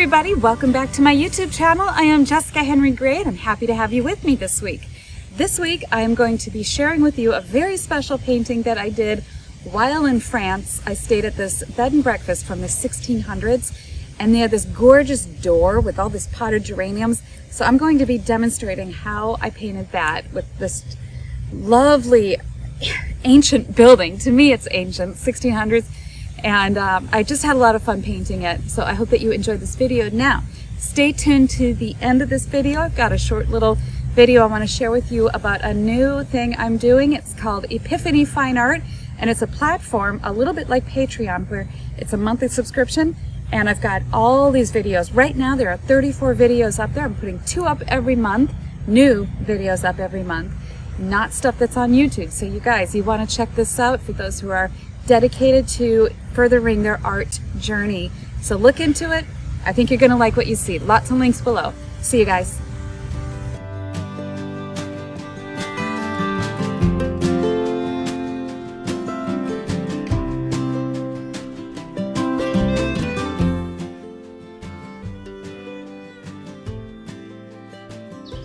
everybody, welcome back to my YouTube channel. I am Jessica Henry Gray and I'm happy to have you with me this week. This week I am going to be sharing with you a very special painting that I did while in France. I stayed at this bed and breakfast from the 1600s and they had this gorgeous door with all these potted geraniums. So I'm going to be demonstrating how I painted that with this lovely ancient building. To me it's ancient, 1600s. And I just had a lot of fun painting it, so I hope that you enjoyed this video. Now, stay tuned to the end of this video. I've got a short little video I want to share with you about a new thing I'm doing. It's called Epiphany Fine Art, and it's a platform a little bit like Patreon, where it's a monthly subscription, and I've got all these videos. Right now, there are 34 videos up there. I'm putting 2 up every month, new videos up every month, not stuff that's on YouTube. So you guys, you want to check this out for those who are dedicated to furthering their art journey. So look into it. I think you're going to like what you see. Lots of links below. See you guys.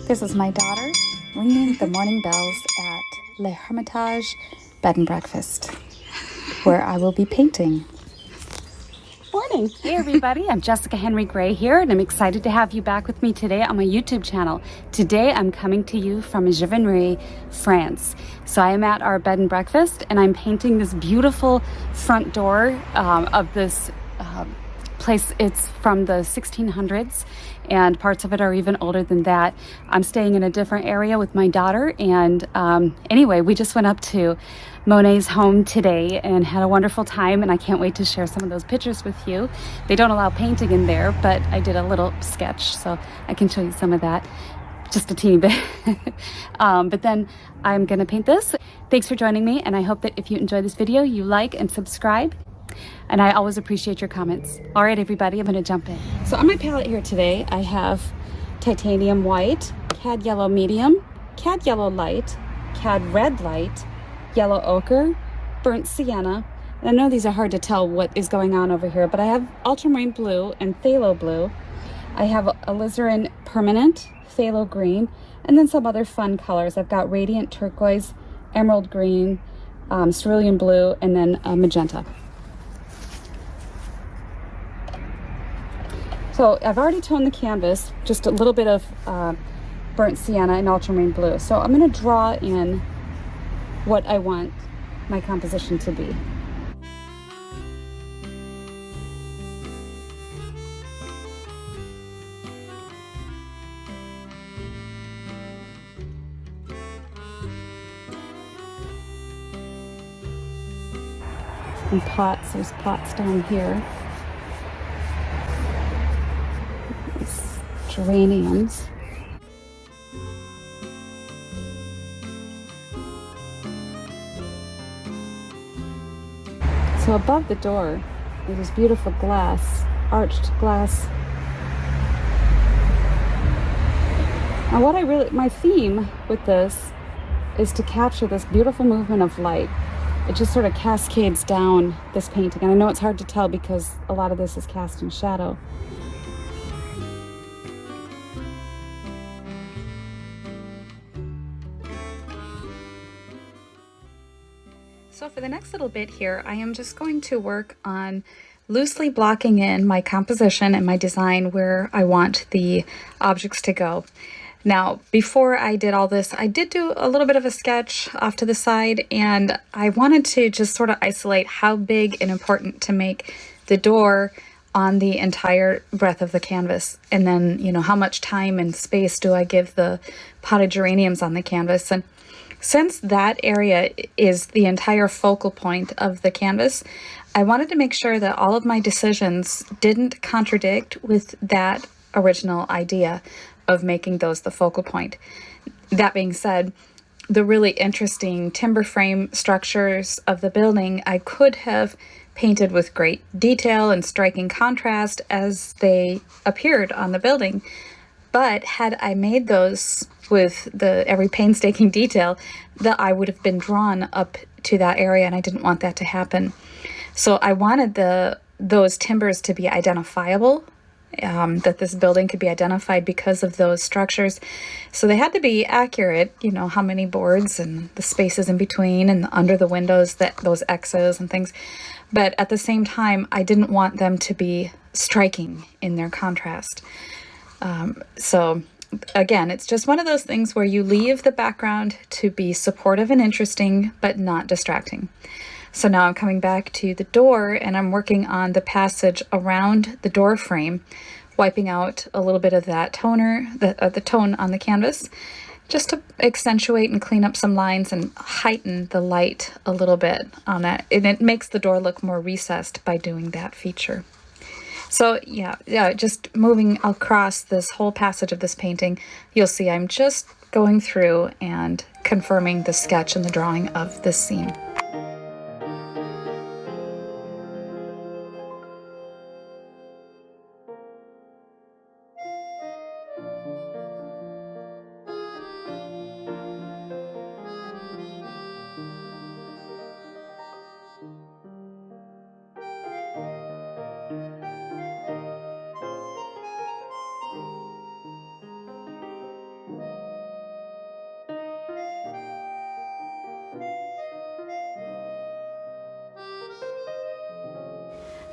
This is my daughter ringing the morning bells at Le Hermitage Bed and Breakfast, where I will be painting. Morning. Hey everybody, I'm Jessica Henry Gray here, and I'm excited to have you back with me today on my YouTube channel. Today I'm coming to you from Giverny, France. So I am at our bed and breakfast, and I'm painting this beautiful front door of this place. It's from the 1600s, and parts of it are even older than that. I'm staying in a different area with my daughter, and anyway, we just went up to Monet's home today and had a wonderful time, and I can't wait to share some of those pictures with you. They don't allow painting in there, but I did a little sketch, so I can show you some of that, just a teeny bit. But then I'm gonna paint this. Thanks for joining me, and I hope that if you enjoy this video, you like and subscribe. And I always appreciate your comments. All right, everybody, I'm gonna jump in. So on my palette here today, I have titanium white, cad yellow medium, cad yellow light, cad red light, yellow ochre, burnt sienna. And I know these are hard to tell what is going on over here, but I have ultramarine blue and phthalo blue. I have alizarin permanent, phthalo green, and then some other fun colors. I've got radiant turquoise, emerald green, cerulean blue, and then magenta. So I've already toned the canvas, just a little bit of burnt sienna and ultramarine blue. So I'm going to draw in what I want my composition to be. And pots, there's pots down here. Geraniums. So above the door is this beautiful glass, arched glass. And what my theme with this is to capture this beautiful movement of light. It just sort of cascades down this painting. And I know it's hard to tell because a lot of this is cast in shadow. So for the next little bit here, I am just going to work on loosely blocking in my composition and my design where I want the objects to go. Now, before I did all this, I did do a little bit of a sketch off to the side, and I wanted to just sort of isolate how big and important to make the door on the entire breadth of the canvas. And then, you know, how much time and space do I give the potted geraniums on the canvas? And since that area is the entire focal point of the canvas, I wanted to make sure that all of my decisions didn't contradict with that original idea of making those the focal point. That being said, the really interesting timber frame structures of the building, I could have painted with great detail and striking contrast as they appeared on the building. But had I made those with every painstaking detail, that I would have been drawn up to that area, and I didn't want that to happen. So I wanted those timbers to be identifiable that this building could be identified because of those structures. So they had to be accurate, you know, how many boards and the spaces in between and under the windows, those X's and things. But at the same time, I didn't want them to be striking in their contrast. So again, it's just one of those things where you leave the background to be supportive and interesting, but not distracting. So now I'm coming back to the door and I'm working on the passage around the door frame, wiping out a little bit of that toner, the tone on the canvas, just to accentuate and clean up some lines and heighten the light a little bit on that. And it makes the door look more recessed by doing that feature. So yeah, just moving across this whole passage of this painting, you'll see I'm just going through and confirming the sketch and the drawing of this scene.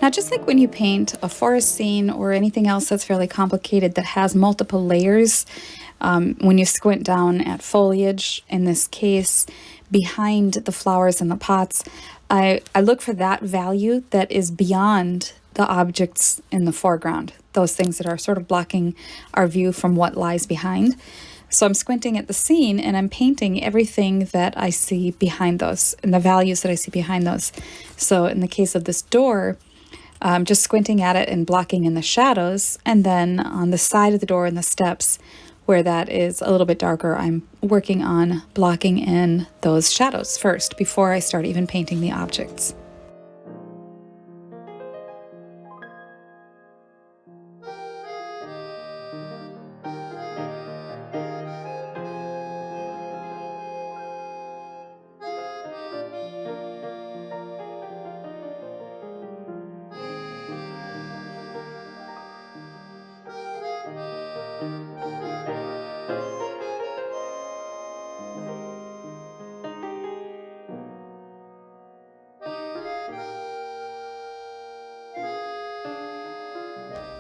Now, just like when you paint a forest scene or anything else that's fairly complicated that has multiple layers, when you squint down at foliage, in this case, behind the flowers in the pots, I look for that value that is beyond the objects in the foreground, those things that are sort of blocking our view from what lies behind. So I'm squinting at the scene and I'm painting everything that I see behind those and the values that I see behind those. So in the case of this door, just squinting at it and blocking in the shadows, and then on the side of the door and the steps where that is a little bit darker, I'm working on blocking in those shadows first before I start even painting the objects.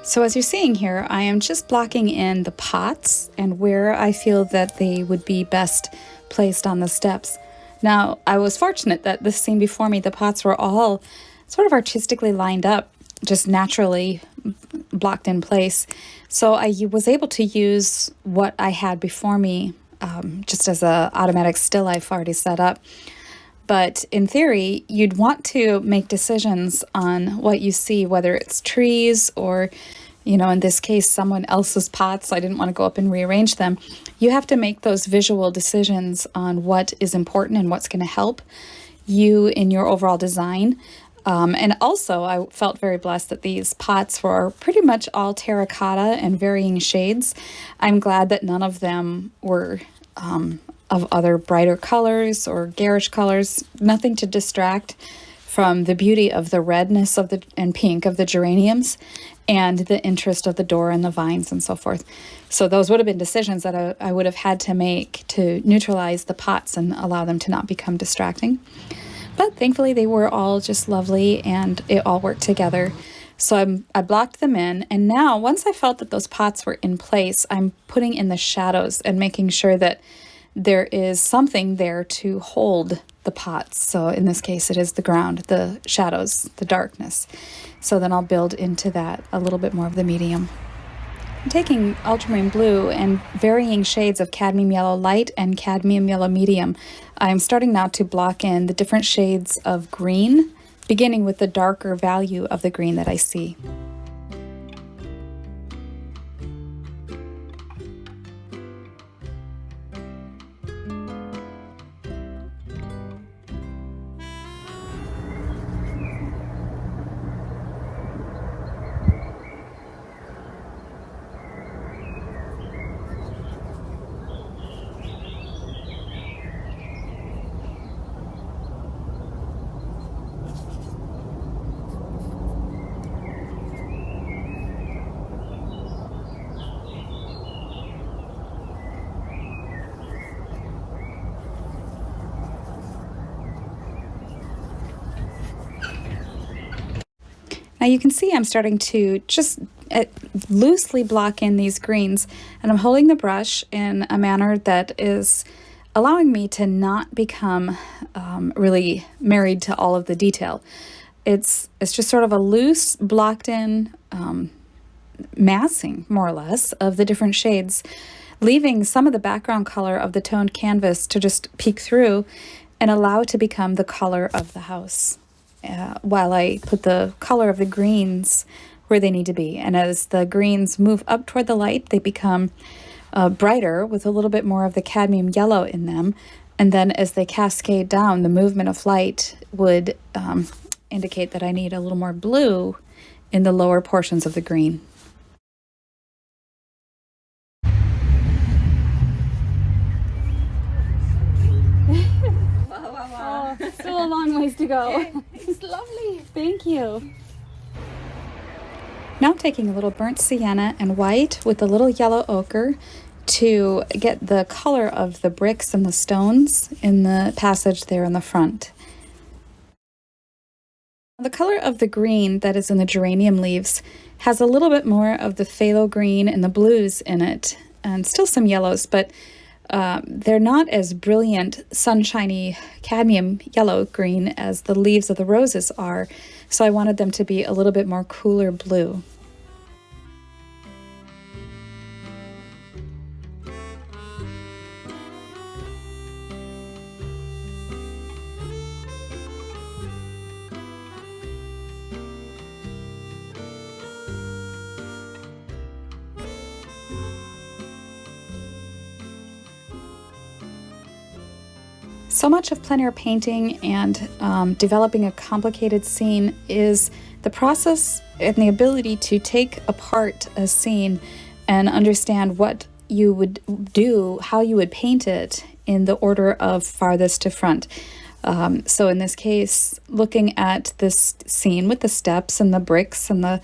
So as you're seeing here, I am just blocking in the pots and where I feel that they would be best placed on the steps. Now, I was fortunate that this scene before me, the pots were all sort of artistically lined up, just naturally blocked in place. So I was able to use what I had before me just as an automatic still I've already set up. But in theory, you'd want to make decisions on what you see, whether it's trees or, you know, in this case, someone else's pots. I didn't want to go up and rearrange them. You have to make those visual decisions on what is important and what's going to help you in your overall design. And also, I felt very blessed that these pots were pretty much all terracotta and varying shades. I'm glad that none of them were of other brighter colors or garish colors, nothing to distract from the beauty of the redness of and pink of the geraniums and the interest of the door and the vines and so forth. So those would have been decisions that I would have had to make to neutralize the pots and allow them to not become distracting. But thankfully they were all just lovely and it all worked together. So I blocked them in, and now once I felt that those pots were in place, I'm putting in the shadows and making sure that there is something there to hold the pots. So in this case, it is the ground, the shadows, the darkness. So then I'll build into that a little bit more of the medium. I'm taking ultramarine blue and varying shades of cadmium yellow light and cadmium yellow medium. I'm starting now to block in the different shades of green, beginning with the darker value of the green that I see. Now you can see I'm starting to just loosely block in these greens, and I'm holding the brush in a manner that is allowing me to not become really married to all of the detail. It's just sort of a loose, blocked in massing, more or less, of the different shades, leaving some of the background color of the toned canvas to just peek through and allow it to become the color of the house, while I put the color of the greens where they need to be. And as the greens move up toward the light, they become brighter with a little bit more of the cadmium yellow in them. And then as they cascade down, the movement of light would indicate that I need a little more blue in the lower portions of the green. Wow. Oh, still a long ways to go. It's lovely. Thank you. Now I'm taking a little burnt sienna and white with a little yellow ochre to get the color of the bricks and the stones in the passage there in the front. The color of the green that is in the geranium leaves has a little bit more of the phthalo green and the blues in it, and still some yellows, but they're not as brilliant, sunshiny cadmium yellow green as the leaves of the roses are, so I wanted them to be a little bit more cooler blue. So much of plein air painting and developing a complicated scene is the process and the ability to take apart a scene and understand what you would do, how you would paint it in the order of farthest to front. So in this case, looking at this scene with the steps and the bricks and the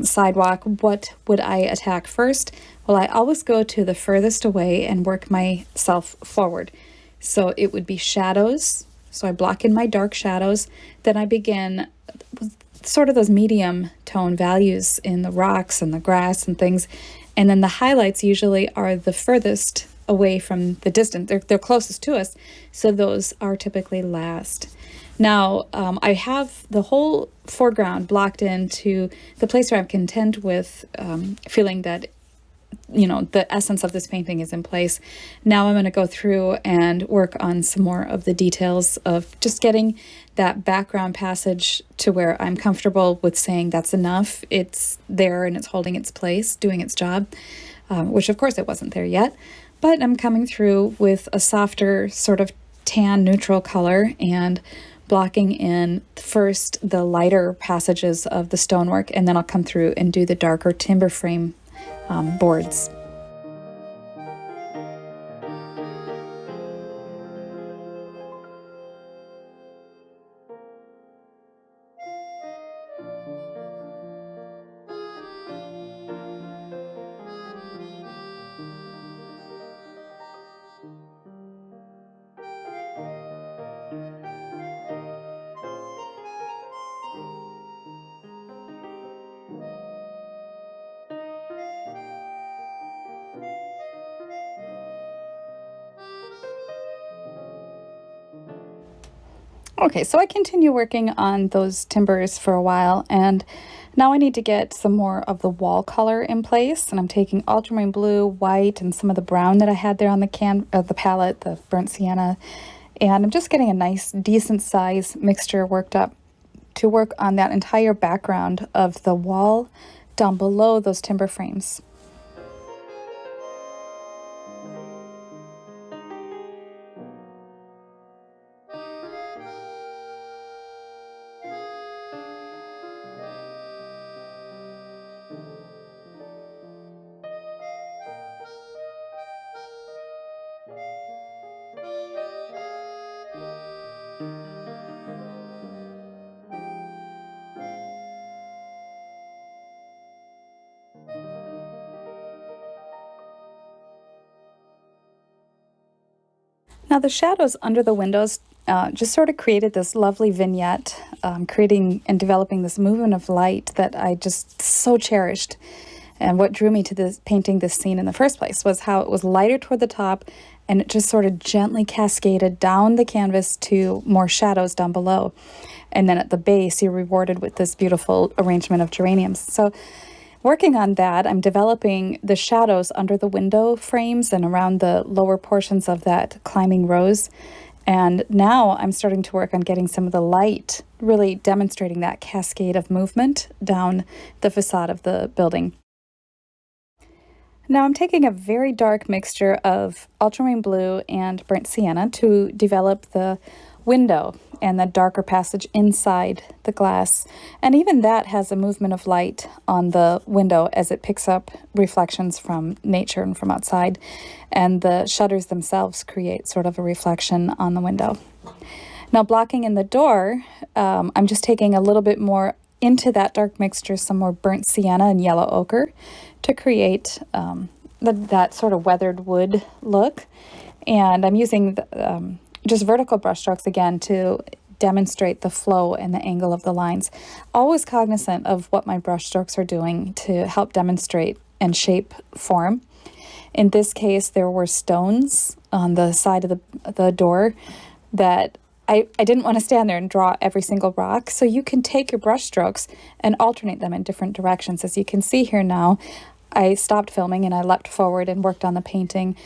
sidewalk, what would I attack first? Well, I always go to the furthest away and work myself forward. So it would be shadows. So I block in my dark shadows. Then I begin with sort of those medium tone values in the rocks and the grass and things. And then the highlights usually are the furthest away from the distance. They're closest to us. So those are typically last. Now, I have the whole foreground blocked into the place where I'm content with feeling that the essence of this painting is in place. Now I'm going to go through and work on some more of the details of just getting that background passage to where I'm comfortable with saying that's enough. It's there and it's holding its place, doing its job, which of course it wasn't there yet. But I'm coming through with a softer sort of tan neutral color and blocking in first the lighter passages of the stonework, and then I'll come through and do the darker timber frame boards. Okay, so I continue working on those timbers for a while, and now I need to get some more of the wall color in place, and I'm taking ultramarine blue, white, and some of the brown that I had there on the palette, the burnt sienna, and I'm just getting a nice, decent size mixture worked up to work on that entire background of the wall down below those timber frames. Now the shadows under the windows just sort of created this lovely vignette, creating and developing this movement of light that I just so cherished. And what drew me to this painting this scene in the first place was how it was lighter toward the top, and it just sort of gently cascaded down the canvas to more shadows down below. And then at the base, you're rewarded with this beautiful arrangement of geraniums. So working on that, I'm developing the shadows under the window frames and around the lower portions of that climbing rose. And now I'm starting to work on getting some of the light, really demonstrating that cascade of movement down the facade of the building. Now I'm taking a very dark mixture of ultramarine blue and burnt sienna to develop the window and the darker passage inside the glass. And even that has a movement of light on the window as it picks up reflections from nature and from outside. And the shutters themselves create sort of a reflection on the window. Now blocking in the door, I'm just taking a little bit more into that dark mixture, some more burnt sienna and yellow ochre to create that sort of weathered wood look. And I'm using just vertical brush strokes again to demonstrate the flow and the angle of the lines. Always cognizant of what my brush strokes are doing to help demonstrate and shape form. In this case, there were stones on the side of the door that I didn't want to stand there and draw every single rock. So you can take your brush strokes and alternate them in different directions. As you can see here now, I stopped filming and I leapt forward and worked on the painting.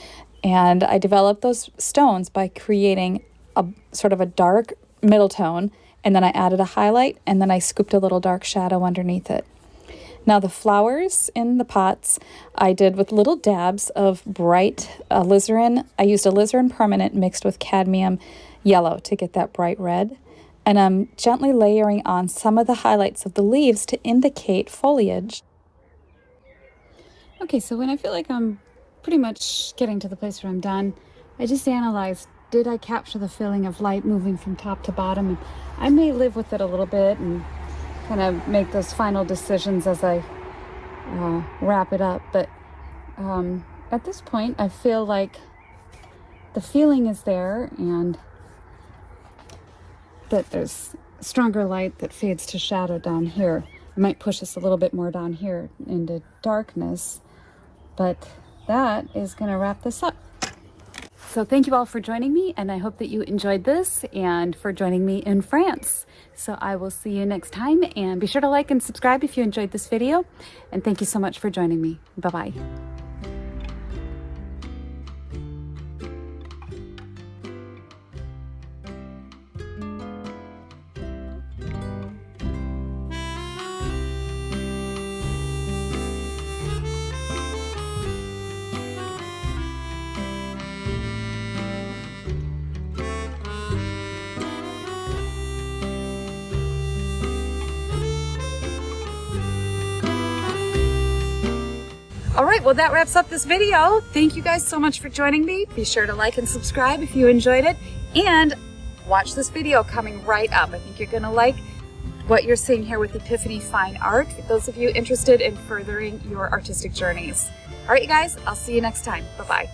And I developed those stones by creating a sort of a dark middle tone, and then I added a highlight, and then I scooped a little dark shadow underneath it. Now the flowers in the pots I did with little dabs of bright alizarin. I used alizarin permanent mixed with cadmium yellow to get that bright red. And I'm gently layering on some of the highlights of the leaves to indicate foliage. Okay, so when I feel like I'm pretty much getting to the place where I'm done, I just analyze, did I capture the feeling of light moving from top to bottom? And I may live with it a little bit and kind of make those final decisions as I wrap it up. But at this point, I feel like the feeling is there and that there's stronger light that fades to shadow down here. I might push this a little bit more down here into darkness, but that is going to wrap this up. So thank you all for joining me, and I hope that you enjoyed this and for joining me in France. So I will see you next time, and be sure to like and subscribe if you enjoyed this video. And thank you so much for joining me. Bye-bye. All right, well, that wraps up this video. Thank you guys so much for joining me. Be sure to like and subscribe if you enjoyed it, and watch this video coming right up. I think you're gonna like what you're seeing here with Epiphany Fine Art, for those of you interested in furthering your artistic journeys. All right, you guys, I'll see you next time. Bye-bye.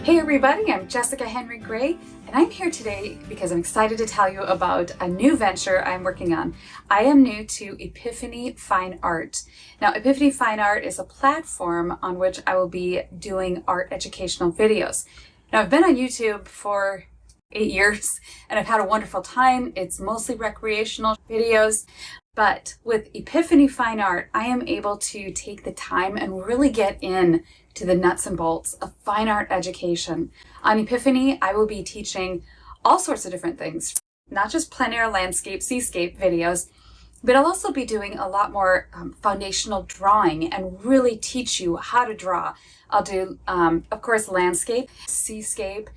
Hey everybody, I'm Jessica Henry Gray, and I'm here today because I'm excited to tell you about a new venture I'm working on. I am new to Epiphany Fine Art. Now, Epiphany Fine Art is a platform on which I will be doing art educational videos. Now, I've been on YouTube for 8 years, and I've had a wonderful time. It's mostly recreational videos. But with Epiphany Fine Art, I am able to take the time and really get in to the nuts and bolts of fine art education. On Epiphany, I will be teaching all sorts of different things, not just plein air, landscape, seascape videos, but I'll also be doing a lot more foundational drawing and really teach you how to draw. I'll do, of course, landscape, seascape,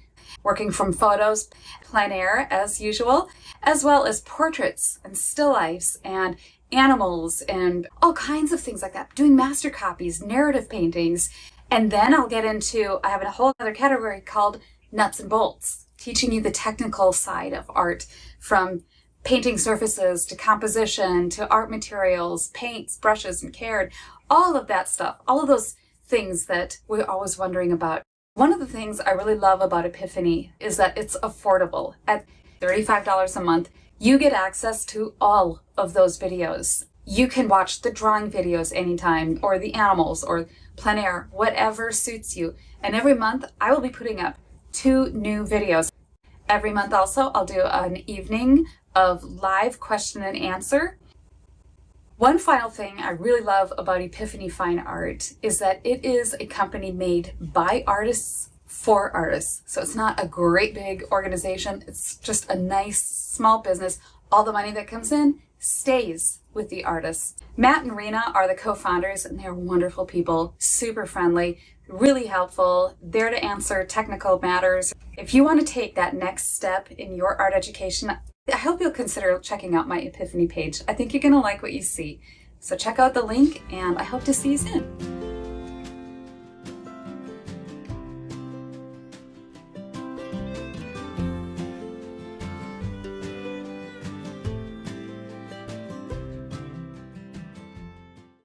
working from photos, plein air as usual, as well as portraits and still lifes and animals and all kinds of things like that, doing master copies, narrative paintings. And then I'll get into, I have a whole other category called nuts and bolts, teaching you the technical side of art, from painting surfaces to composition to art materials, paints, brushes, and card, all of that stuff, all of those things that we're always wondering about. One of the things I really love about Epiphany is that it's affordable. At $35 a month, you get access to all of those videos. You can watch the drawing videos anytime, or the animals, or plein air, whatever suits you. And every month, I will be putting up 2 new videos. Every month also, I'll do an evening of live question and answer. One final thing I really love about Epiphany Fine Art is that it is a company made by artists for artists. So it's not a great big organization. It's just a nice small business. All the money that comes in stays with the artists. Matt and Rena are the co-founders, and they're wonderful people, super friendly, really helpful, there to answer technical matters. If you want to take that next step in your art education, I hope you'll consider checking out my Epiphany page. I think you're going to like what you see. So check out the link, and I hope to see you soon.